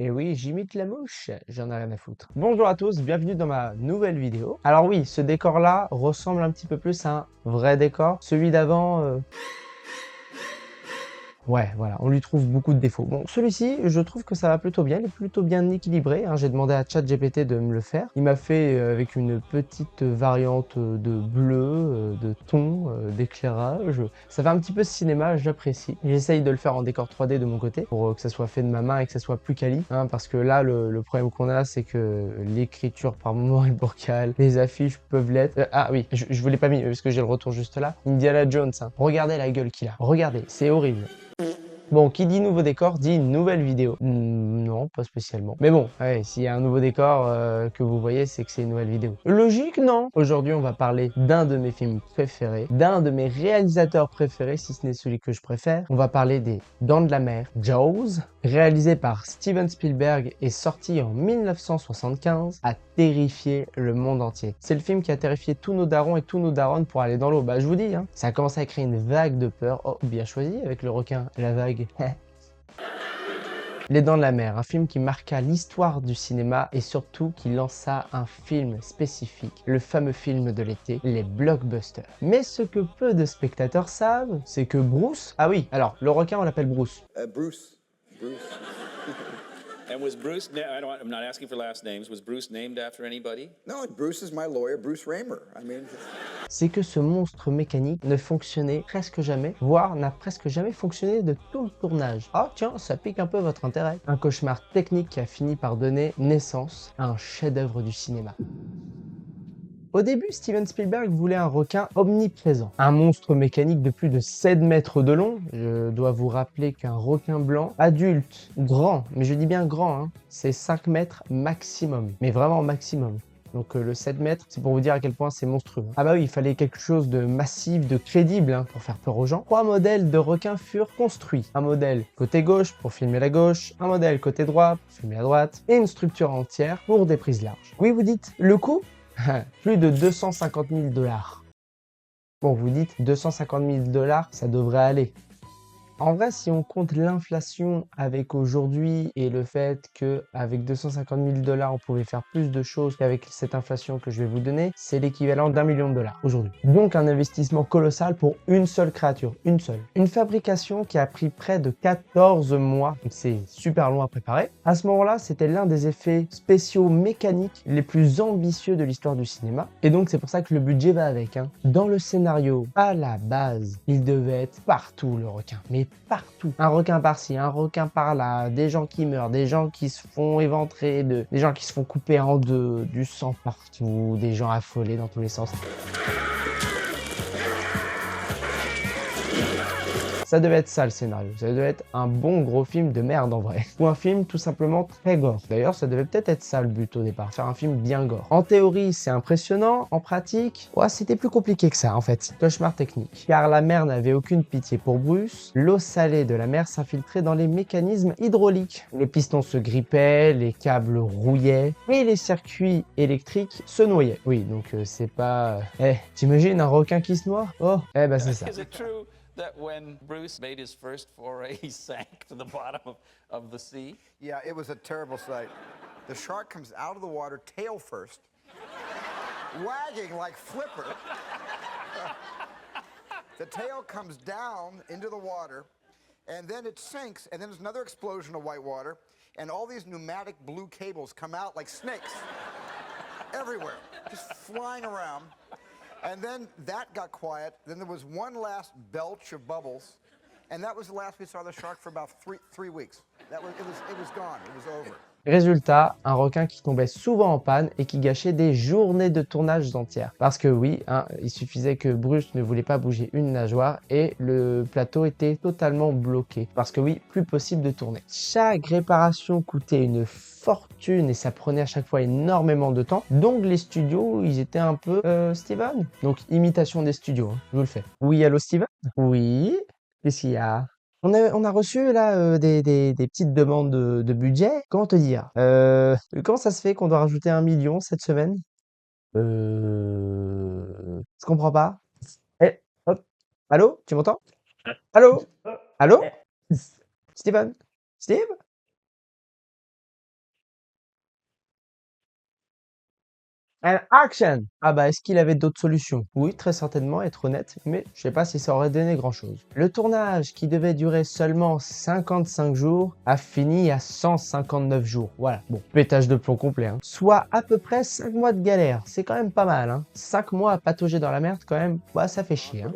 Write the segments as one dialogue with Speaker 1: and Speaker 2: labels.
Speaker 1: Et oui, j'imite la mouche, j'en ai rien à foutre. Bonjour à tous, bienvenue dans ma nouvelle vidéo. Alors oui, ce décor-là ressemble un petit peu plus à un vrai décor. Celui d'avant, ouais, voilà, on lui trouve beaucoup de défauts. Bon, celui-ci, je trouve que ça va plutôt bien, il est plutôt bien équilibré, hein. J'ai demandé à ChatGPT de me le faire. Il m'a fait avec une petite variante de bleu, de ton, d'éclairage. Ça fait un petit peu cinéma, j'apprécie. J'essaye de le faire en décor 3D de mon côté, pour que ça soit fait de ma main et que ça soit plus quali, hein, parce que là, le problème qu'on a, c'est que l'écriture par moment est bancale, les affiches peuvent l'être. Ah oui, je vous l'ai pas mis, parce que j'ai le retour juste là. Indiana Jones, hein. Regardez la gueule qu'il a, regardez, c'est horrible. Bon, qui dit nouveau décor dit nouvelle vidéo. Non, pas spécialement. Mais bon, ouais, s'il y a un nouveau décor que vous voyez, c'est que c'est une nouvelle vidéo. Logique, non. Aujourd'hui, on va parler d'un de mes films préférés, d'un de mes réalisateurs préférés, si ce n'est celui que je préfère. On va parler des Dents de la Mer, Jaws, réalisé par Steven Spielberg et sorti en 1975, a terrifié le monde entier. C'est le film qui a terrifié tous nos darons et tous nos darons pour aller dans l'eau. Bah, je vous dis, hein, ça a commencé à créer une vague de peur. Oh, bien choisi avec le requin, la vague. Les Dents de la Mer, un film qui marqua l'histoire du cinéma et surtout qui lança un film spécifique, le fameux film de l'été, les blockbusters. Mais ce que peu de spectateurs savent, c'est que Bruce... Ah oui, alors, le requin, on l'appelle Bruce.
Speaker 2: Bruce. And was Bruce, I'm not asking for last names, was Bruce named after anybody? No, Bruce is my lawyer, Bruce Raymer.
Speaker 1: C'est que ce monstre mécanique ne fonctionnait presque jamais, voire n'a presque jamais fonctionné de tout le tournage. Ah tiens, ça pique un peu votre intérêt. Un cauchemar technique qui a fini par donner naissance à un chef-d'œuvre du cinéma. Au début, Steven Spielberg voulait un requin omniprésent, un monstre mécanique de plus de 7 mètres de long. Je dois vous rappeler qu'un requin blanc adulte, grand, mais je dis bien grand, hein, c'est 5 mètres maximum, mais vraiment maximum. Donc le 7 mètres, c'est pour vous dire à quel point c'est monstrueux. Ah bah oui, il fallait quelque chose de massif, de crédible, hein, pour faire peur aux gens. 3 modèles de requins furent construits. Un modèle côté gauche pour filmer la gauche, un modèle côté droit pour filmer la droite, et une structure entière pour des prises larges. Oui, vous dites, le coût? Plus de 250 000 $. Bon, vous dites 250 000 $, ça devrait aller. En vrai, si on compte l'inflation avec aujourd'hui et le fait qu'avec 250 000 $, on pouvait faire plus de choses qu'avec cette inflation que je vais vous donner, c'est l'équivalent d'1 million de dollars aujourd'hui. Donc un investissement colossal pour une seule créature, une seule. Une fabrication qui a pris près de 14 mois, donc c'est super long à préparer. À ce moment-là, c'était l'un des effets spéciaux mécaniques les plus ambitieux de l'histoire du cinéma. Et donc c'est pour ça que le budget va avec, hein. Dans le scénario, à la base, il devait être partout le requin, mais partout. Un requin par-ci, un requin par-là, des gens qui meurent, des gens qui se font éventrer, des gens qui se font couper en deux, du sang partout, des gens affolés dans tous les sens. Ça devait être ça le scénario, ça devait être un bon gros film de merde en vrai. Ou un film tout simplement très gore. D'ailleurs, ça devait peut-être être ça le but au départ, faire un film bien gore. En théorie, c'est impressionnant, en pratique, ouais, c'était plus compliqué que ça en fait. Cauchemar technique. Car la mer n'avait aucune pitié pour Bruce, l'eau salée de la mer s'infiltrait dans les mécanismes hydrauliques. Les pistons se grippaient, les câbles rouillaient, et les circuits électriques se noyaient. Oui, donc c'est pas... t'imagines un requin qui se noie? Oh, bah c'est ça.
Speaker 2: That when Bruce made his first foray, he sank to the bottom of the sea?
Speaker 3: Yeah, it was a terrible sight. The shark comes out of the water tail first, wagging like Flipper. The tail comes down into the water, and then it sinks, and then there's another explosion of white water, and all these pneumatic blue cables come out like snakes everywhere, just flying around. And then that got quiet. Then there was one last belch of bubbles, and that was the last we saw the shark for about three weeks. It was gone. It was over.
Speaker 1: Résultat, un requin qui tombait souvent en panne et qui gâchait des journées de tournage entières. Parce que oui, hein, il suffisait que Bruce ne voulait pas bouger une nageoire et le plateau était totalement bloqué. Parce que oui, plus possible de tourner. Chaque réparation coûtait une fortune et ça prenait à chaque fois énormément de temps. Donc les studios, ils étaient un peu... Steven? Donc imitation des studios, hein, je vous le fais. Oui, allô Steven? Oui? Qu'est-ce qu'il y a? On a reçu là des petites demandes de budget. Comment te dire? Comment ça se fait qu'on doit rajouter 1 million cette semaine? Je comprends pas. Eh, hop. Allô? Tu m'entends? Allô? Allô? Steven? Steve? And action! Ah bah, est-ce qu'il avait d'autres solutions? Oui, très certainement, être honnête, mais je sais pas si ça aurait donné grand-chose. Le tournage, qui devait durer seulement 55 jours, a fini à 159 jours. Voilà, bon, pétage de plomb complet, hein. Soit à peu près 5 mois de galère. C'est quand même pas mal, hein. 5 mois à patauger dans la merde, quand même, bah, ça fait chier, hein.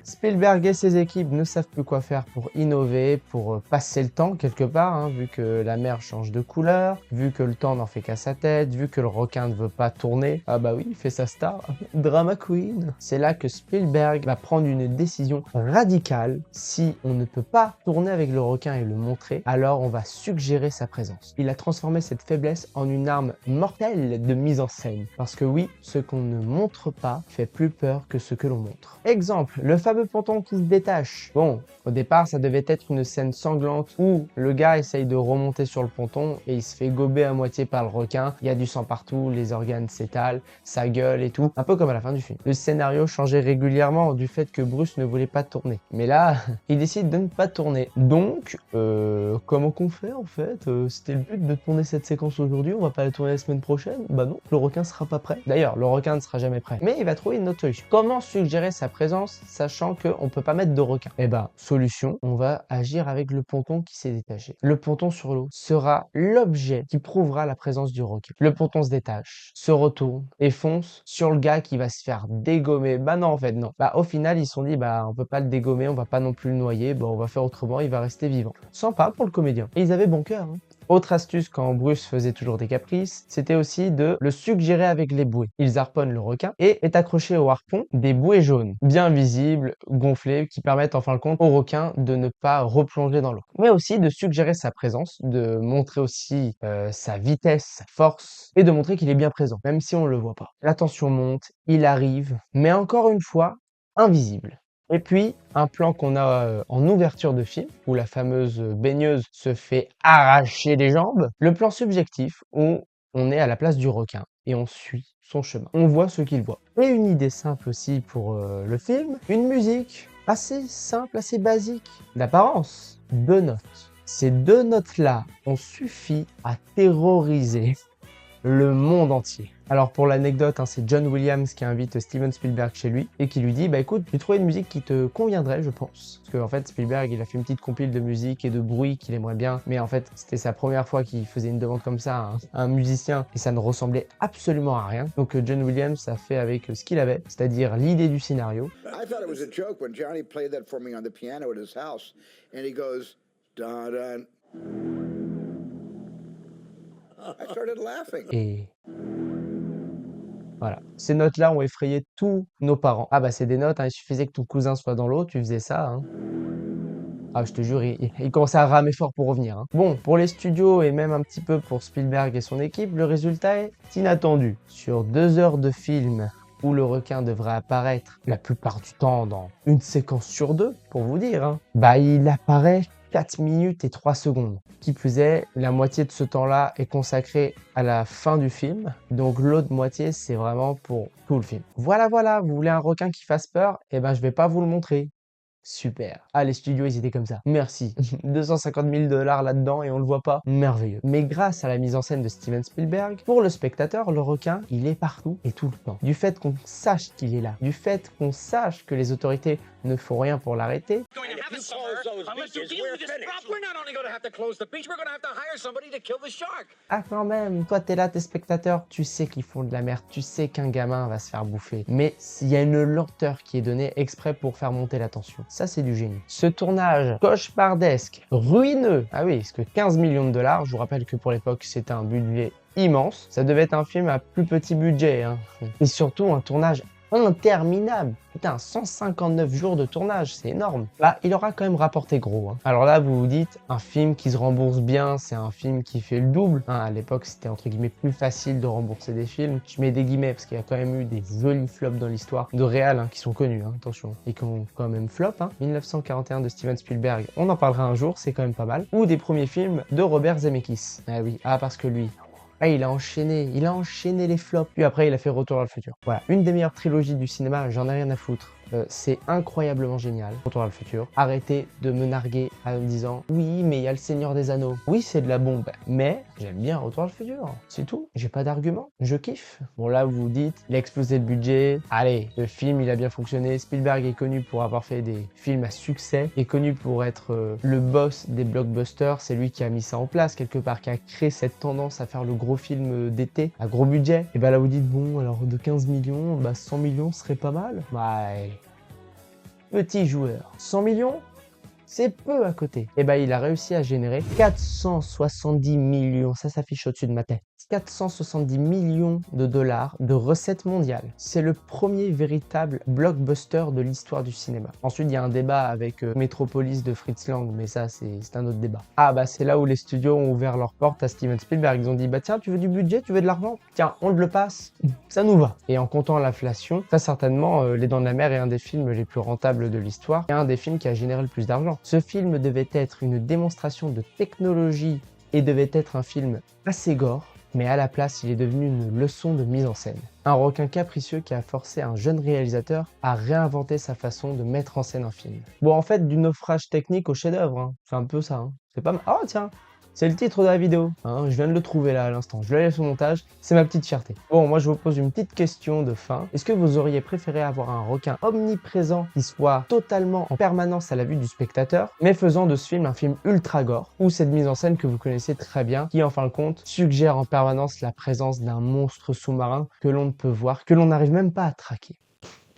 Speaker 1: Spielberg et ses équipes ne savent plus quoi faire pour innover, pour passer le temps quelque part, hein, vu que la mer change de couleur, vu que le temps n'en fait qu'à sa tête, vu que le requin ne veut pas tourner. Ah bah oui, il fait sa star, drama queen. C'est là que Spielberg va prendre une décision radicale. Si on ne peut pas tourner avec le requin et le montrer, alors on va suggérer sa présence. Il a transformé cette faiblesse en une arme mortelle de mise en scène. Parce que oui, ce qu'on ne montre pas fait plus peur que ce que l'on montre. Exemple, le fameux ponton qui se détache. Bon, au départ, ça devait être une scène sanglante où le gars essaye de remonter sur le ponton et il se fait gober à moitié par le requin. Il y a du sang partout, les organes s'étalent, sa gueule et tout. Un peu comme à la fin du film. Le scénario changeait régulièrement du fait que Bruce ne voulait pas tourner. Mais là, il décide de ne pas tourner. Donc, comment qu'on fait en fait? C'était le but de tourner cette séquence aujourd'hui, on va pas la tourner la semaine prochaine? Bah non, le requin sera pas prêt. D'ailleurs, le requin ne sera jamais prêt. Mais il va trouver une autre solution. Comment suggérer sa présence, sachant qu'on peut pas mettre de requin? Eh ben, solution, on va agir avec le ponton qui s'est détaché. Le ponton sur l'eau sera l'objet qui prouvera la présence du requin. Le ponton se détache, se retourne et fonce sur le gars qui va se faire dégommer. Bah non, en fait, non. Bah au final, ils se sont dit, bah on peut pas le dégommer, on va pas non plus le noyer, bah on va faire autrement, il va rester vivant. Sympa pour le comédien. Et ils avaient bon cœur, hein. Autre astuce quand Bruce faisait toujours des caprices, c'était aussi de le suggérer avec les bouées. Ils harponnent le requin et est accroché au harpon des bouées jaunes, bien visibles, gonflées, qui permettent en fin de compte au requin de ne pas replonger dans l'eau. Mais aussi de suggérer sa présence, de montrer aussi sa vitesse, sa force et de montrer qu'il est bien présent, même si on ne le voit pas. La tension monte, il arrive, mais encore une fois, invisible. Et puis, un plan qu'on a en ouverture de film, où la fameuse baigneuse se fait arracher les jambes. Le plan subjectif, où on est à la place du requin et on suit son chemin. On voit ce qu'il voit. Et une idée simple aussi pour le film, une musique assez simple, assez basique, d'apparence, 2 notes. Ces 2 notes-là ont suffi à terroriser le monde entier. Alors pour l'anecdote, hein, c'est John Williams qui invite Steven Spielberg chez lui et qui lui dit, bah écoute, j'ai trouvé une musique qui te conviendrait, je pense. Parce qu'en fait, Spielberg, il a fait une petite compile de musique et de bruit qu'il aimerait bien, mais en fait, c'était sa première fois qu'il faisait une demande comme ça à un musicien et ça ne ressemblait absolument à rien. Donc John Williams a fait avec ce qu'il avait, c'est-à-dire l'idée du scénario.
Speaker 2: I thought it was a joke when Johnny played that for me on the piano at his house, and he goes, dun dun. I started laughing.
Speaker 1: Et voilà, ces notes-là ont effrayé tous nos parents. Ah bah c'est des notes, hein, il suffisait que ton cousin soit dans l'eau, tu faisais ça, hein. Ah je te jure, il commençait à ramer fort pour revenir, hein. Bon, pour les studios et même un petit peu pour Spielberg et son équipe, le résultat est inattendu. Sur 2 heures de film où le requin devrait apparaître la plupart du temps dans une séquence sur 2, pour vous dire, hein, bah il apparaît 4 minutes et 3 secondes. Qui plus est, la moitié de ce temps-là est consacré à la fin du film. Donc l'autre moitié, c'est vraiment pour tout le film. Voilà, vous voulez un requin qui fasse peur? Eh ben, je vais pas vous le montrer. Super. Ah, les studios, ils étaient comme ça. Merci. 250 000 $ là-dedans et on le voit pas. Merveilleux. Mais grâce à la mise en scène de Steven Spielberg, pour le spectateur, le requin, il est partout et tout le temps. Du fait qu'on sache qu'il est là, du fait qu'on sache que les autorités ne font rien pour l'arrêter, ah quand même, toi t'es là, t'es spectateur, tu sais qu'ils font de la merde, tu sais qu'un gamin va se faire bouffer. Mais il y a une lenteur qui est donnée exprès pour faire monter la tension. Ça, c'est du génie. Ce tournage cauchemardesque, ruineux, ah oui, parce que 15 millions de $, je vous rappelle que pour l'époque, c'était un budget immense. Ça devait être un film à plus petit budget, hein. Et surtout, un tournage interminable. Putain, 159 jours de tournage, c'est énorme. Là, il aura quand même rapporté gros, hein. Alors là, vous vous dites, un film qui se rembourse bien, c'est un film qui fait le double, hein. À l'époque, c'était entre guillemets plus facile de rembourser des films. Je mets des guillemets parce qu'il y a quand même eu des jolis flops dans l'histoire de réal, hein, qui sont connus, hein, attention, et qui ont quand même flop, hein. 1941 de Steven Spielberg, on en parlera un jour, c'est quand même pas mal. Ou des premiers films de Robert Zemeckis. Ah oui, parce que lui... Ah, il a enchaîné les flops. Puis après, il a fait Retour vers le futur. Voilà, une des meilleures trilogies du cinéma, j'en ai rien à foutre. c'est incroyablement génial. Retour vers le futur. Arrêtez de me narguer en me disant oui, mais il y a le Seigneur des Anneaux. Oui, c'est de la bombe, mais j'aime bien Retour vers le futur. C'est tout. J'ai pas d'argument. Je kiffe. Bon, là, vous vous dites, il a explosé le budget. Allez, le film, il a bien fonctionné. Spielberg est connu pour avoir fait des films à succès. Il est connu pour être le boss des blockbusters. C'est lui qui a mis ça en place quelque part, qui a créé cette tendance à faire le gros film d'été à gros budget. Et bah là, vous dites, bon, alors de 15 millions, bah 100 millions serait pas mal. Ouais. Petit joueur. 100 millions, c'est peu à côté. Et bah il a réussi à générer 470 millions. Ça s'affiche au-dessus de ma tête. 470 millions de dollars de recettes mondiales. C'est le premier véritable blockbuster de l'histoire du cinéma. Ensuite, il y a un débat avec Metropolis de Fritz Lang, mais ça, c'est un autre débat. Ah bah c'est là où les studios ont ouvert leurs portes à Steven Spielberg. Ils ont dit, bah tiens, tu veux du budget, tu veux de l'argent? Tiens, on te le passe, ça nous va. Et en comptant l'inflation, ça certainement, Les Dents de la Mer est un des films les plus rentables de l'histoire et un des films qui a généré le plus d'argent. Ce film devait être une démonstration de technologie et devait être un film assez gore, mais à la place, il est devenu une leçon de mise en scène. Un requin capricieux qui a forcé un jeune réalisateur à réinventer sa façon de mettre en scène un film. Bon, en fait, du naufrage technique au chef-d'œuvre, hein. C'est un peu ça. Hein. C'est pas mal. Oh, tiens, c'est le titre de la vidéo. Hein. Je viens de le trouver là à l'instant. Je le laisse au montage. C'est ma petite fierté. Bon, moi, je vous pose une petite question de fin. Est-ce que vous auriez préféré avoir un requin omniprésent qui soit totalement en permanence à la vue du spectateur, mais faisant de ce film un film ultra gore, ou cette mise en scène que vous connaissez très bien, qui en fin de compte suggère en permanence la présence d'un monstre sous-marin que l'on ne peut voir, que l'on n'arrive même pas à traquer?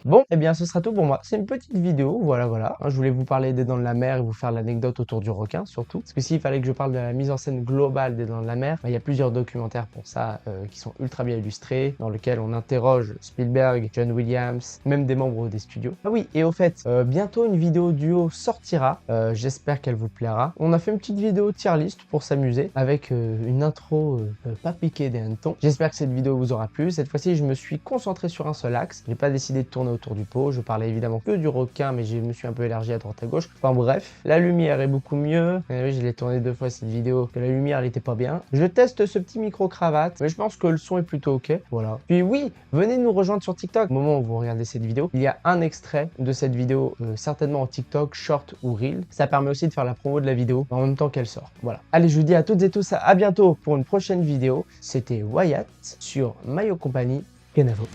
Speaker 1: Bon, eh bien ce sera tout pour moi. C'est une petite vidéo, voilà. Je voulais vous parler des Dents de la Mer et vous faire l'anecdote autour du requin surtout. Parce que s'il fallait que je parle de la mise en scène globale des Dents de la Mer, il y a plusieurs documentaires pour ça qui sont ultra bien illustrés, dans lesquels on interroge Spielberg, John Williams, même des membres des studios. Ah oui, et au fait, bientôt une vidéo duo sortira, j'espère qu'elle vous plaira. On a fait une petite vidéo tier list pour s'amuser, avec une intro pas piquée des hannetons. J'espère que cette vidéo vous aura plu. Cette fois-ci, je me suis concentré sur un seul axe. J'ai pas décidé de tourner autour du pot. Je parlais évidemment que du requin, mais je me suis un peu élargi à droite à gauche. Enfin bref, la lumière est beaucoup mieux. Et oui, je l'ai tourné 2 fois cette vidéo, que la lumière elle était pas bien. Je teste ce petit micro-cravate, mais je pense que le son est plutôt ok. Voilà. Puis oui, venez nous rejoindre sur TikTok. Au moment où vous regardez cette vidéo, il y a un extrait de cette vidéo, certainement en TikTok, short ou reel. Ça permet aussi de faire la promo de la vidéo en même temps qu'elle sort. Voilà. Allez, je vous dis à toutes et tous à bientôt pour une prochaine vidéo. C'était Wyatt sur Mayo Company. Kenavo.